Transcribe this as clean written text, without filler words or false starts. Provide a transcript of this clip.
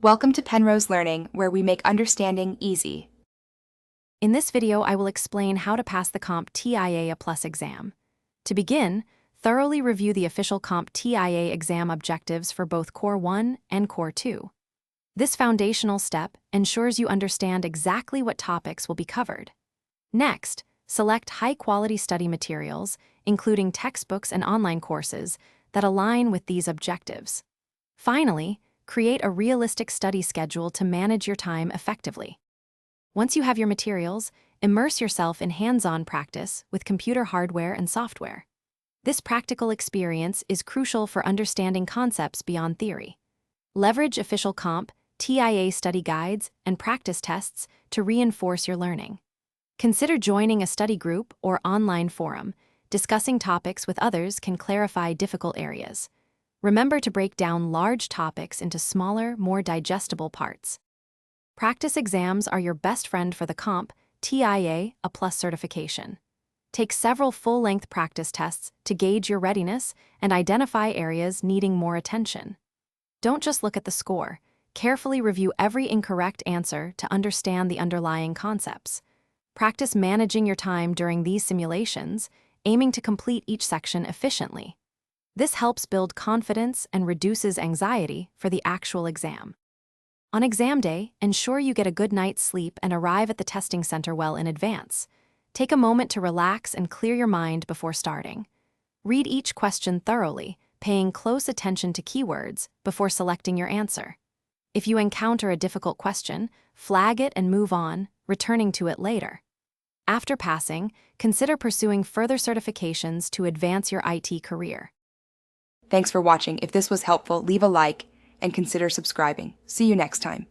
Welcome to Penrose Learning, where we make understanding easy. In this video, I will explain how to pass the CompTIA A+ exam. To begin, thoroughly review the official CompTIA exam objectives for both Core 1 and Core 2. This foundational step ensures you understand exactly what topics will be covered. Next, select high-quality study materials, including textbooks and online courses, that align with these objectives. Finally, create a realistic study schedule to manage your time effectively. Once you have your materials, immerse yourself in hands-on practice with computer hardware and software. This practical experience is crucial for understanding concepts beyond theory. Leverage official CompTIA study guides and practice tests to reinforce your learning. Consider joining a study group or online forum. Discussing topics with others can clarify difficult areas. Remember to break down large topics into smaller, more digestible parts. Practice exams are your best friend for the CompTIA A+ certification. Take several full-length practice tests to gauge your readiness and identify areas needing more attention. Don't just look at the score. Carefully review every incorrect answer to understand the underlying concepts. Practice managing your time during these simulations, aiming to complete each section efficiently. This helps build confidence and reduces anxiety for the actual exam. On exam day, ensure you get a good night's sleep and arrive at the testing center well in advance. Take a moment to relax and clear your mind before starting. Read each question thoroughly, paying close attention to keywords before selecting your answer. If you encounter a difficult question, flag it and move on, returning to it later. After passing, consider pursuing further certifications to advance your IT career. Thanks for watching. If this was helpful, leave a like and consider subscribing. See you next time.